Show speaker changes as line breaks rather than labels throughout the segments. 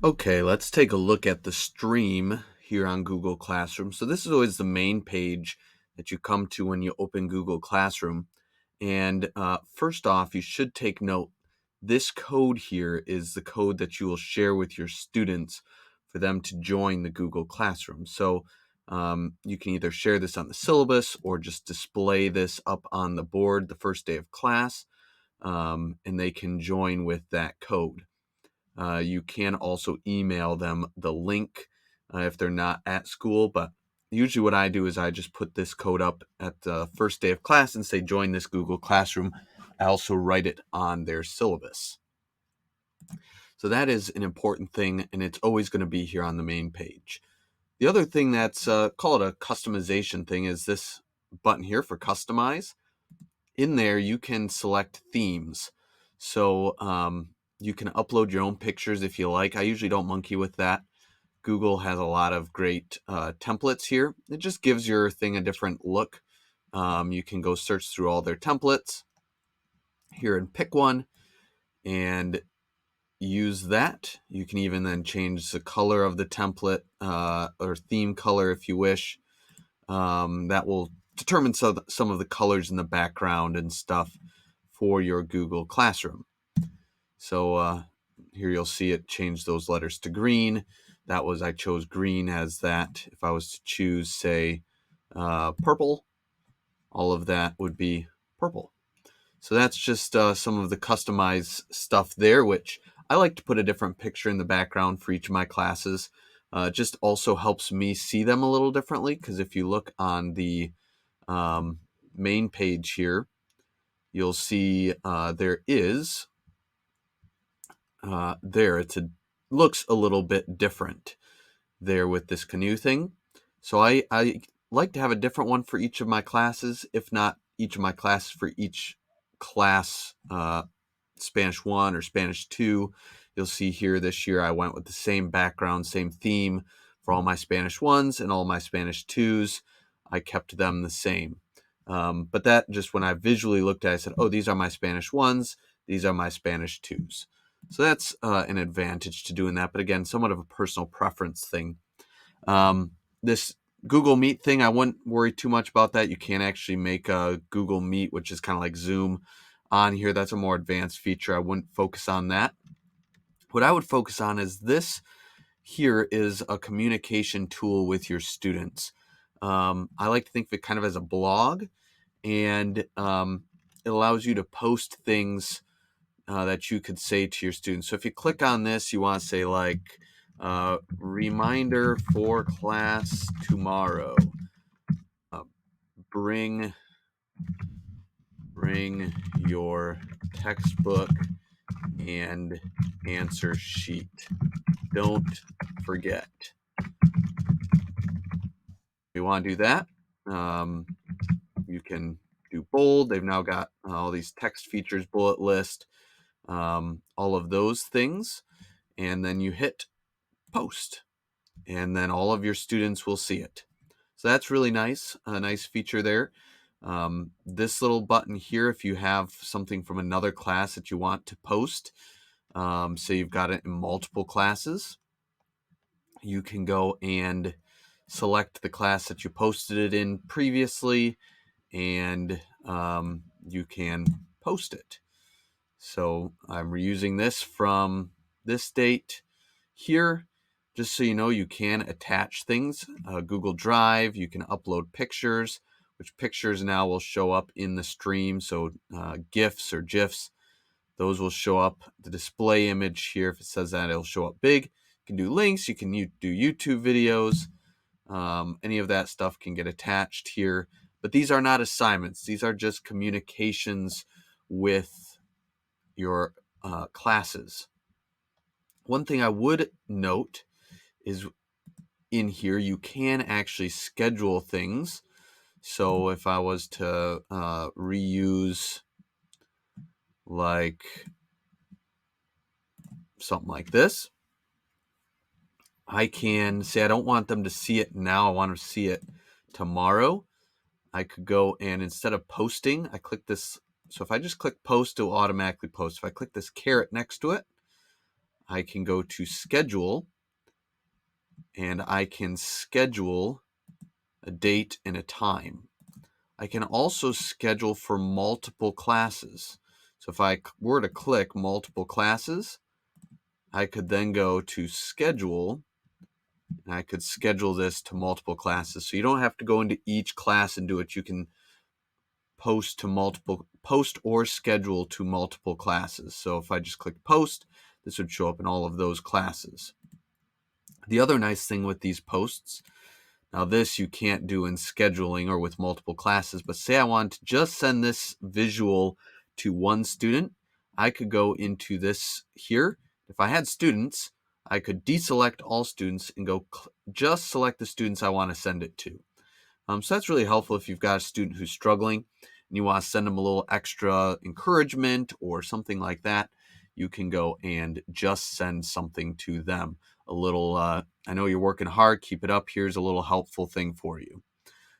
Okay, let's take a look at the stream here on Google Classroom. So this is always the main page that you come to when you open Google Classroom. And first off, you should take note, this code here is the code that you will share with your students for them to join the Google Classroom. So you can either share this on the syllabus or just display this up on the board the first day of class, and they can join with that code. You can also email them the link if they're not at school, but usually what I do is I just put this code up at the first day of class and say, join this Google Classroom. I also write it on their syllabus. So that is an important thing, and it's always going to be here on the main page. The other thing that's, call it a customization thing, is this button here for customize. In there, you can select themes. So you can upload your own pictures if you like. I usually don't monkey with that. Google has a lot of great templates here. It just gives your thing a different look. You can go search through all their templates here and pick one and use that. You can even then change the color of the template or theme color if you wish. That will determine some of the colors in the background and stuff for your Google Classroom. So here you'll see it change those letters to green. I chose green as that. If I was to choose, say, purple, all of that would be purple. So that's just some of the customized stuff there, which I like to put a different picture in the background for each of my classes. Just also helps me see them a little differently, because if you look on the main page here, you'll see there is looks a little bit different there with this canoe thing. So I like to have a different one for each of my classes, if not each of my classes for each class, Spanish 1 or Spanish 2. You'll see here this year I went with the same background, same theme for all my Spanish 1s, and all my Spanish 2s. I kept them the same. But that just when I visually looked at it, I said, oh, these are my Spanish 1s, these are my Spanish 2s. So that's an advantage to doing that. But again, somewhat of a personal preference thing. This Google Meet thing, I wouldn't worry too much about that. You can actually make a Google Meet, which is kind of like Zoom, on here. That's a more advanced feature. I wouldn't focus on that. What I would focus on is this here is a communication tool with your students. I like to think of it kind of as a blog, and it allows you to post things that you could say to your students. So if you click on this, you want to say like, reminder for class tomorrow. Bring your textbook and answer sheet. Don't forget. If you want to do that, you can do bold. They've now got all these text features, bullet list, all of those things. And then you hit post, and then all of your students will see it. So that's really nice, a nice feature there. This little button here, if you have something from another class that you want to post, say you've got it in multiple classes, you can go and select the class that you posted it in previously, and you can post it. So I'm reusing this from this date here. Just so you know, you can attach things. Google Drive, you can upload pictures, which pictures now will show up in the stream. So GIFs or GIFs, those will show up. The display image here, if it says that, it'll show up big. You can do links, you can do YouTube videos. Any of that stuff can get attached here. But these are not assignments. These are just communications with your classes. One thing I would note is in here you can actually schedule things. So if I was to reuse like something like this, I can say I don't want them to see it now, I want to see it tomorrow. I could go and instead of posting, I click this. So if I just click post, it will automatically post. If I click this caret next to it, I can go to schedule, and I can schedule a date and a time. I can also schedule for multiple classes. So if I were to click multiple classes, I could then go to schedule, and I could schedule this to multiple classes. So you don't have to go into each class and do it. You can post or schedule to multiple classes. So if I just click post, this would show up in all of those classes. The other nice thing with these posts, now this you can't do in scheduling or with multiple classes, but say I want to just send this visual to one student, I could go into this here. If I had students, I could deselect all students and go just select the students I want to send it to. So that's really helpful if you've got a student who's struggling and you want to send them a little extra encouragement or something like that. You can go and just send something to them. A little, I know you're working hard, keep it up. Here's a little helpful thing for you.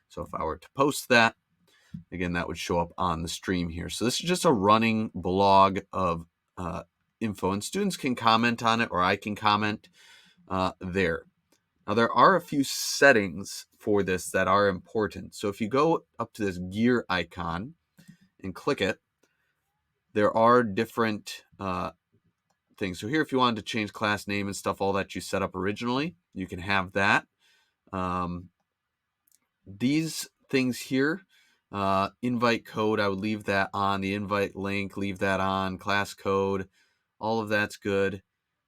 So if I were to post that, again, that would show up on the stream here. So this is just a running blog of info, and students can comment on it, or I can comment there. Now, there are a few settings for this that are important. So if you go up to this gear icon and click it, there are different things. So here, if you wanted to change class name and stuff, all that you set up originally, you can have that. These things here, invite code, I would leave that on. The invite link, leave that on. Class code, all of that's good.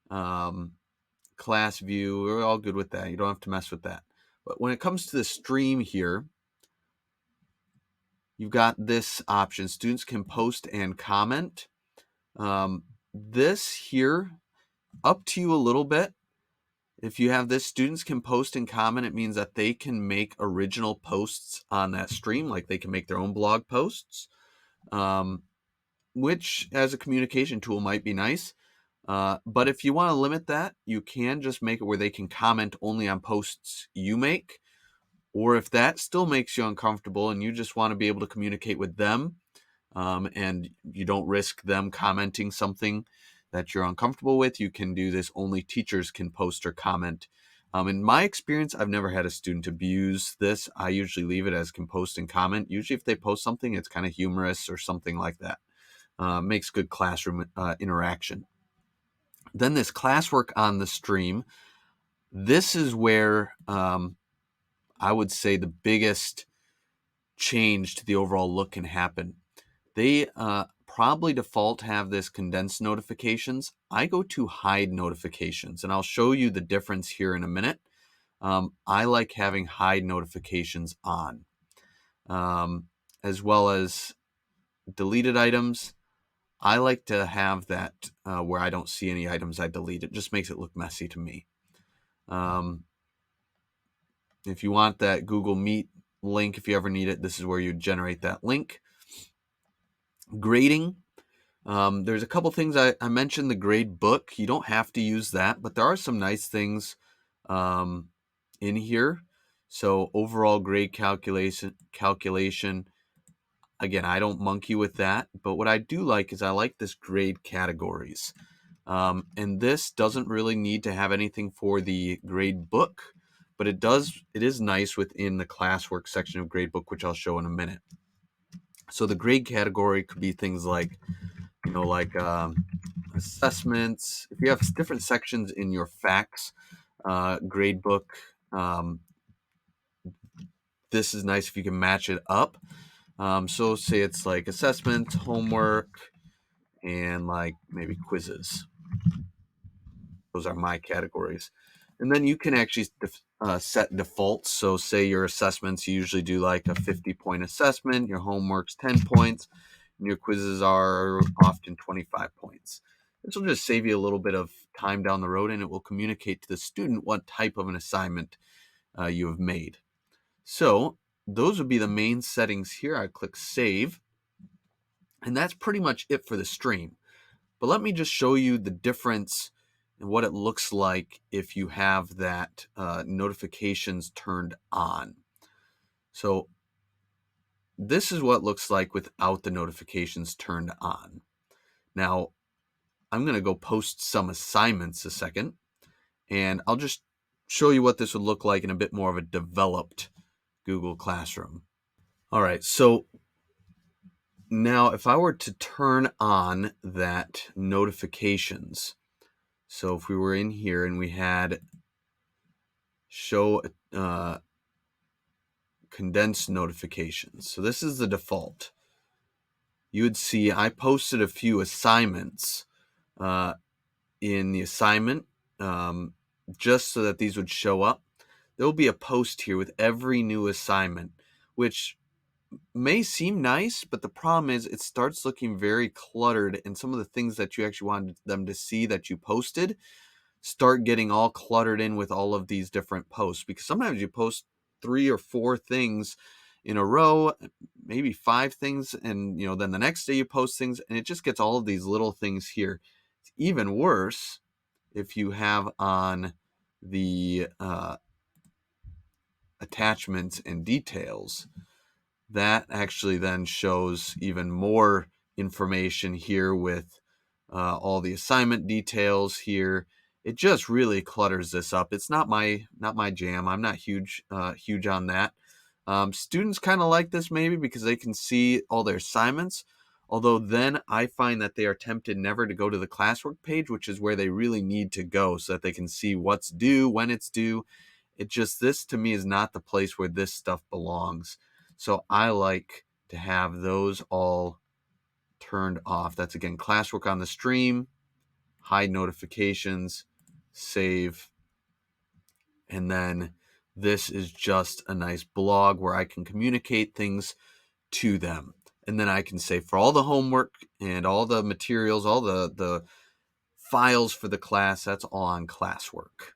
Class view, we're all good with that. You don't have to mess with that. But when it comes to the stream here, you've got this option. Students can post and comment. This here, up to you a little bit. If you have this, students can post and comment. It means that they can make original posts on that stream, like they can make their own blog posts, which as a communication tool might be nice. But if you want to limit that, you can just make it where they can comment only on posts you make. Or if that still makes you uncomfortable and you just want to be able to communicate with them, and you don't risk them commenting something that you're uncomfortable with, you can do this. Only teachers can post or comment. In my experience, I've never had a student abuse this. I usually leave it as can post and comment. Usually if they post something, it's kind of humorous or something like that. Makes good classroom interaction. Then this classwork on the stream, this is where I would say the biggest change to the overall look can happen. They probably default have this condensed notifications. I go to hide notifications, and I'll show you the difference here in a minute. I like having hide notifications on, as well as deleted items. I like to have that where I don't see any items I delete. It just makes it look messy to me. If you want that Google Meet link, if you ever need it, this is where you generate that link. Grading. There's a couple things I mentioned. The grade book, you don't have to use that, but there are some nice things in here. So overall grade calculation, again, I don't monkey with that, but what I do like is I like this grade categories. And this doesn't really need to have anything for the grade book, but it is nice within the classwork section of gradebook, which I'll show in a minute. So the grade category could be things like, assessments. If you have different sections in your facts gradebook, this is nice if you can match it up. So say it's like assessment, homework, and like maybe quizzes. Those are my categories. And then you can actually set defaults. So say your assessments, you usually do like a 50-point assessment, your homework's 10 points, and your quizzes are often 25 points. This will just save you a little bit of time down the road, and it will communicate to the student what type of an assignment you have made. So those would be the main settings here. I click save, and that's pretty much it for the stream. But let me just show you the difference and what it looks like if you have that notifications turned on. So this is what it looks like without the notifications turned on. Now, I'm going to go post some assignments a second, and I'll just show you what this would look like in a bit more of a developed Google Classroom. All right, so now if I were to turn on that notifications, so if we were in here and we had show condensed notifications, so this is the default. You would see I posted a few assignments in the assignment just so that these would show up. There will be a post here with every new assignment, which may seem nice, but the problem is it starts looking very cluttered, and some of the things that you actually wanted them to see that you posted start getting all cluttered in with all of these different posts, because sometimes you post 3 or 4 things in a row, maybe 5 things, and then the next day you post things, and it just gets all of these little things here. It's even worse if you have on the attachments and details. That actually then shows even more information here with all the assignment details here. It just really clutters this up. It's not my jam. I'm not huge on that. Students kind of like this maybe because they can see all their assignments. Although then I find that they are tempted never to go to the classwork page, which is where they really need to go so that they can see what's due, when it's due. This to me is not the place where this stuff belongs. So I like to have those all turned off. That's again, classwork on the stream, hide notifications, save. And then this is just a nice blog where I can communicate things to them. And then I can say for all the homework and all the materials, all the files for the class, that's all on classwork.